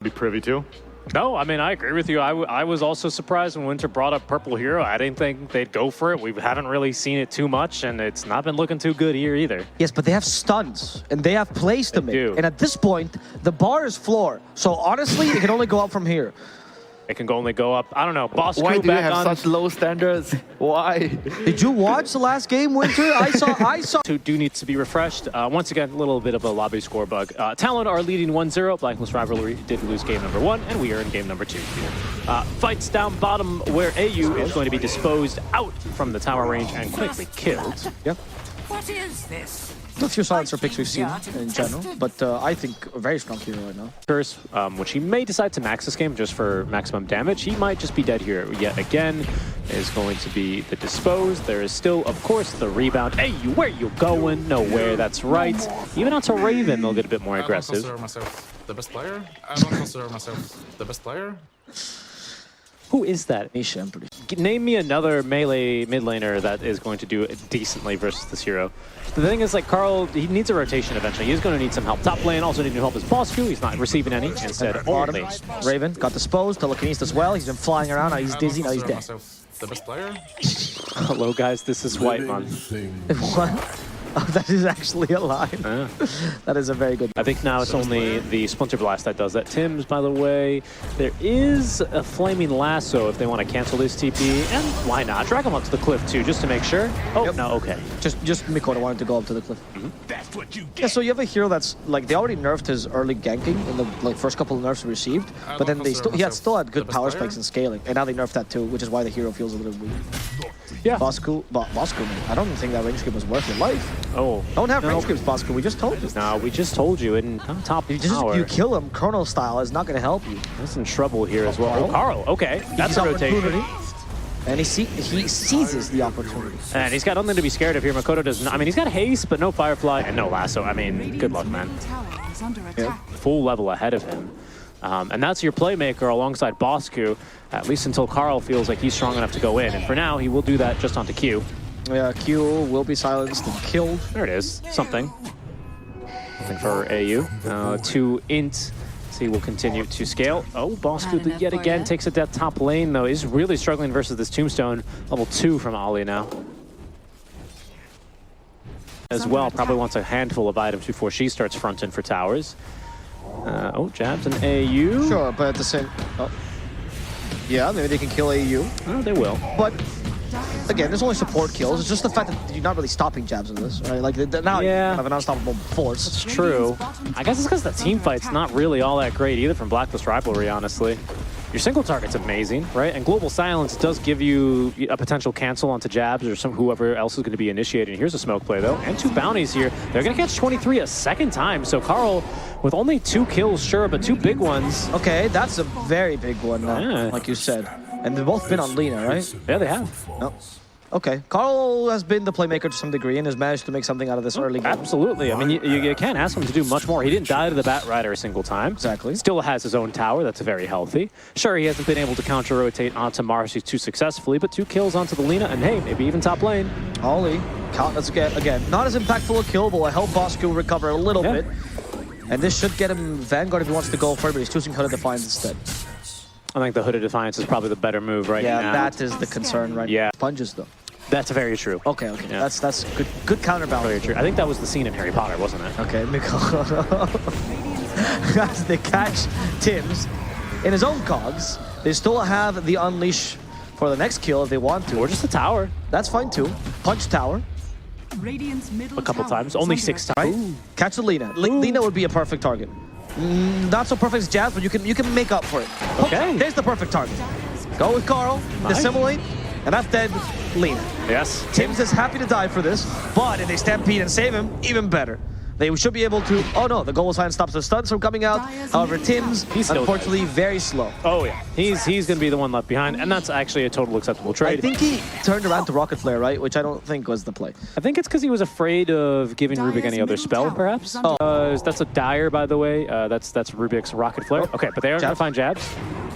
be privy to. No, I mean, I agree with you. I was also surprised when Winter brought up Purple Hero. I didn't think they'd go for it. We haven't really seen it too much, and it's not been looking too good here either. Yes, but they have stuns, and they have plays to make. And at this point, the bar is floor. So honestly, it can only go up from here. It can only go up. I don't know. Boss Why Q do you back have on. such low standards? Why? Did you watch the last game, Winter? I saw. Two do need to be refreshed. Once again, a little bit of a lobby score bug. Talon are leading 1-0. Blacklist Rivalry did lose game number 1, and we are in game number 2 here. Fights down bottom where AU is going to be disposed out from the tower range and quickly killed. Yep. What is this? A few silencer picks we've seen in general, but I think a very strong hero right now. Curse, which he may decide to max this game just for maximum damage. He might just be dead here yet again. Is going to be the disposed. There is still, of course, the rebound. Hey, where you going? Nowhere, that's right. Even onto Raven, they'll get a bit more aggressive. I don't consider myself the best player. I don't consider myself the best player. Who is that? Nisha, I'm pretty sure. Name me another melee mid laner that is going to do it decently versus this hero. The thing is, like, Carl, he needs a rotation eventually. He's going to need some help. Top lane also need to help his boss Q. He's not receiving any. Instead, only. Raven got disposed. Telekinesis as well. He's been flying around. Now he's dizzy. Now he's dead. The best player. Hello, guys. This is White Man. What? Oh, that is actually alive. That is a very good. I think now it's only the Splinter Blast that does that. Tim's, by the way, there is a Flaming Lasso if they want to cancel this TP, and why not? Drag him up to the cliff too, just to make sure. Oh, yep. No, okay. Just Mikoto wanted to go up to the cliff. That's what you get. Yeah, so you have a hero that's like they already nerfed his early ganking in the first couple of nerfs he received, but then he still had good power spikes and scaling, and now they nerfed that too, which is why the hero feels a little weak. Yeah. Bosku, I don't think that range creep was worth your life. Oh. Don't have range creeps, Bosku. We just told you. No, we just told you. In top tower. You kill him, Chrono style is not going to help you. He's in trouble here as well. Oh, Carl. Okay, that's a rotation. And he seizes the opportunity. And he's got nothing to be scared of here. Makoto does not. I mean, he's got haste, but no Firefly and no Lasso. I mean, good luck, man. Yeah. Full level ahead of him. And that's your playmaker alongside Bosku, at least until Carl feels like he's strong enough to go in. And for now, he will do that just onto Q. Yeah, Q will be silenced and killed. There it is. Something. Something for AU. 2 int. He will continue to scale. Oh, Bosku yet again takes a death top lane, though. He's really struggling versus this Tombstone. Level 2 from Ali now. As well, probably wants a handful of items before she starts fronting for towers. Oh, jabs and AU. Sure, but at the same... Oh. Yeah, maybe they can kill AU. Oh, they will. But, again, there's only support kills. It's just the fact that you're not really stopping jabs in this, right? Like, now you have an unstoppable force. That's true. I guess it's because the team fight's not really all that great either from Blacklist Rivalry, honestly. Your single target's amazing, right? And Global Silence does give you a potential cancel onto jabs or whoever else is going to be initiating. Here's a smoke play, though, and 2 bounties here. They're going to catch 23 a second time. So Carl, with only 2 kills, sure, but 2 big ones. Okay, that's a very big one, like you said. And they've both been on Lina, right? Yeah, they have. No. Okay, Carl has been the playmaker to some degree and has managed to make something out of this early game. Absolutely. I mean, you can't ask him to do much more. He didn't die to the Bat Rider a single time. Exactly. Still has his own tower. That's very healthy. Sure, he hasn't been able to counter-rotate onto Marcy too successfully, but 2 kills onto the Lina, and hey, maybe even top lane. Ollie, let's again, not as impactful a kill, but will help Bosku recover a little bit. And this should get him Vanguard if he wants to go for it, but he's choosing Hooded Defiance instead. I think the Hooded Defiance is probably the better move now. Yeah, that is the concern right now. Sponges, though. That's very true. Okay. Yeah. That's good counterbalance. Very true. I think that was the scene in Harry Potter, wasn't it? Okay, as they catch Tim's in his own cogs, they still have the unleash for the next kill if they want to. Or just the tower. That's fine too. Punch tower. A couple times. Only 6 times. Right? Catch the Lina. Lina would be a perfect target. Not so perfect as Jazz, but you can make up for it. Okay. There's the perfect target. Go with Carl. Dissimulate. And that's dead Lina. Yes. Tim's is happy to die for this, but if they stampede and save him, even better. They should be able to... Oh no, the Global Silence stops the stuns from coming out. However, Tim's, unfortunately, very slow. Oh yeah, he's going to be the one left behind, and that's actually a total acceptable trade. I think he turned around to Rocket Flare, right? Which I don't think was the play. I think it's because he was afraid of giving Rubik any other spell, perhaps. That's a Dire, by the way. That's Rubik's Rocket Flare. Okay, but they are going to find jabs.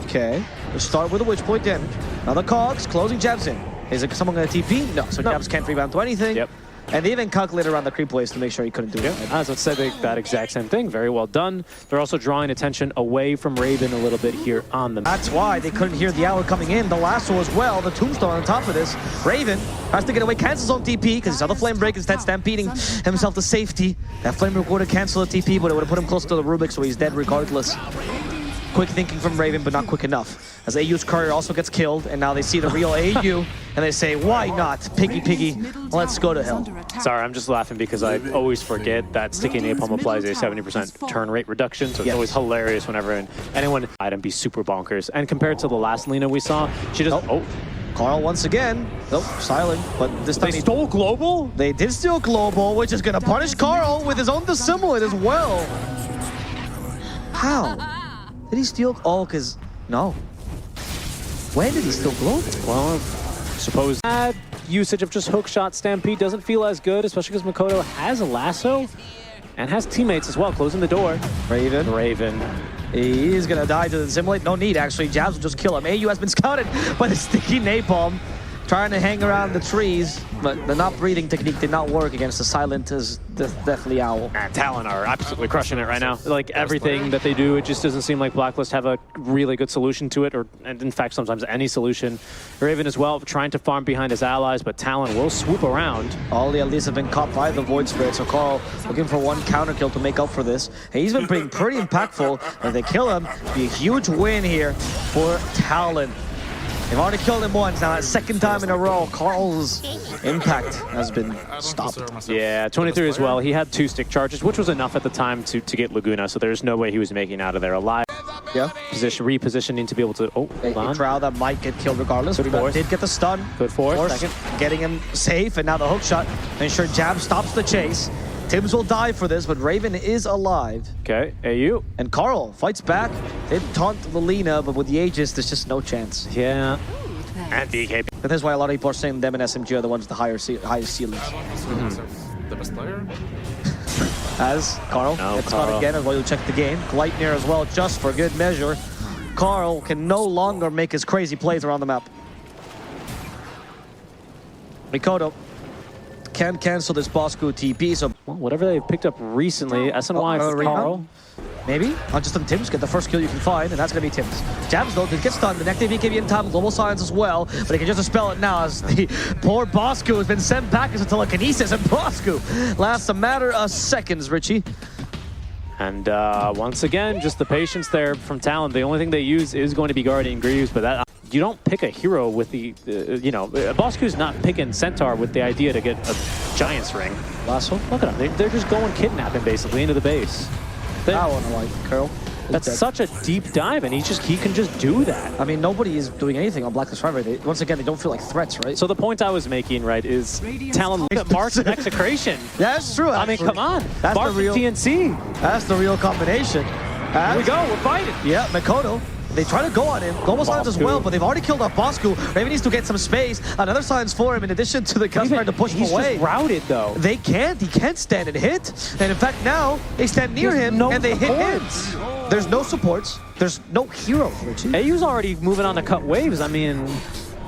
Okay, let's start with a Witch Point damage. Now the cogs, closing jabs in. Is someone going to TP? No, so jabs can't rebound to anything. Yep. And they even calculated around the creep waves to make sure he couldn't do it. I was about to say that exact same thing. Very well done. They're also drawing attention away from Raven a little bit here on them. That's why they couldn't hear the hour coming in. The lasso as well, the tombstone on top of this. Raven has to get away, cancels on TP because he saw the flame break, instead stampeding himself to safety. That flame break would have canceled the TP, but it would have put him close to the Rubik, so he's dead regardless. Quick thinking from Raven, but not quick enough. As AU's courier also gets killed, and now they see the real AU, and they say, why not? Piggy, let's go to hell. Sorry, I'm just laughing because I always forget that Sticky Napalm applies a 70% turn rate reduction, so it's always hilarious whenever anyone item be super bonkers. And compared to the last Lina we saw, she just... Carl once again. Nope, silent, but this time they stole Global? They did steal Global, which is going to punish Carl with his own Dissimulate as well. How? Did he steal? Oh, because... No. When did he steal Global? Well, I suppose that usage of just hookshot Stampede doesn't feel as good, especially because Makoto has a lasso and has teammates as well, closing the door. Raven. He's going to die to the Dissimulate. No need, actually. Jabs will just kill him. AU has been scouted by the Sticky Napalm. Trying to hang around the trees, but the not breathing technique did not work against the silent as Deathly Owl. And Talon are absolutely crushing it right now. Like everything that they do, it just doesn't seem like Blacklist have a really good solution to it, or and in fact sometimes any solution. Raven as well trying to farm behind his allies, but Talon will swoop around. All the elites have been caught by the Void Spirit, so Carl looking for one counter kill to make up for this. And he's been pretty impactful. If they kill him, be a huge win here for Talon. They've already killed him once, now that second time in a row, Carl's impact has been stopped. Yeah, 23 as well. He had 2 stick charges, which was enough at the time to get Laguna, so there's no way he was making out of there alive. Yeah. Repositioning to be able to... Oh, a crowd that might get killed regardless. But did get the stun. Good force. Getting him safe, and now the hook shot. Ensure Jab stops the chase. Tibbs will die for this, but Raven is alive. Okay, AU. And Carl fights back. They taunt the Lina, but with the Aegis, there's just no chance. Yeah. And BKB. But that's why a lot of people are saying them and SMG are the ones with the highest ceilings. The best player? As Carl gets caught again, as well, you'll check the game. Gleitnir as well, just for good measure. Carl can no longer make his crazy plays around the map. Mikoto can cancel this Bosco TP, so... Well, whatever they've picked up recently, SNY for Carl. Maybe? Just on Tims, get the first kill you can find, and that's going to be Tims. Jabs, though, did get stunned. The next BKB in time, Global Silence as well, but he can just dispel it now as the poor Bosco has been sent back into telekinesis, and Bosco lasts a matter of seconds, Richie. And once again, just the patience there from Talon. The only thing they use is going to be Guardian Greaves, but that you don't pick a hero with the, you know, Bosco's not picking Centaur with the idea to get a Giant's Ring. Lasso? Look at him. They're just going kidnapping, basically, into the base. I want to like Curl. That's such a deep dive, and he can just do that. I mean, nobody is doing anything on Blacklist Forever. Once again, they don't feel like threats, right? So the point I was making, right, is Talon look at March of Execration. Yeah, that's true. I mean, come on. That's March the real TNC. That's the real combination. Here we go. We're fighting. Yeah, Mikoto. They try to go on him. Global Silence as well, but they've already killed off Bosco. Raven needs to get some space. Another silence for him in addition to the customer to push him away. He's just routed, though. They can't. He can't stand and hit. And in fact, now they stand near him and they hit him. There's no supports. There's no hero, Richie. AU's already moving on to cut waves. I mean...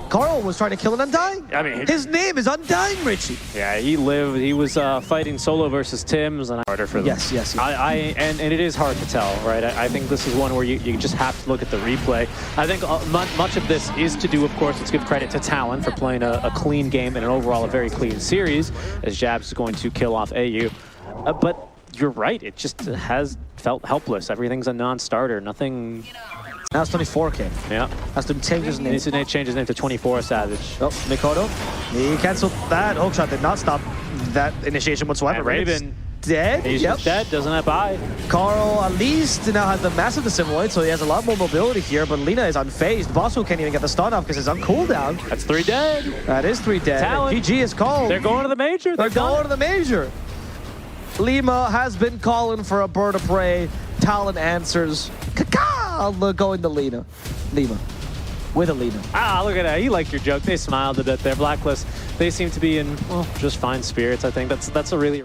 Carl was trying to kill an Undying. I mean... His name is Undying, Richie. Yeah, he lived. He was fighting solo versus Tims, and harder for them. Yes. And it is hard to tell, right? I think this is one where you just have to look at the replay. I think much of this is to do, of course, let's give credit to Talon for playing a clean game and an overall a very clean series, as Jabs is going to kill off AU. But you're right, it just has felt helpless. Everything's a non-starter, nothing... Now it's 24K. Yeah. Has to change his name. Needs to change his name to 24 Savage. Oh, Mikoto. He canceled that. Hookshot did not stop that initiation whatsoever. And Raven. Dead. He's just dead, doesn't have buy. Carl at least now has the massive Dissimulate, so he has a lot more mobility here, but Lina is unfazed. Bosco can't even get the stun off because he's on cooldown. That's 3 dead. That is 3 dead. Talon. GG is called. They're going to the major. They're going to the major. Lima has been calling for a bird of prey. Talon answers. Going to Lima. With a Lima. Ah, look at that. You liked your joke. They smiled a bit there. Blacklist, they seem to be in, well, just fine spirits, I think. That's a really...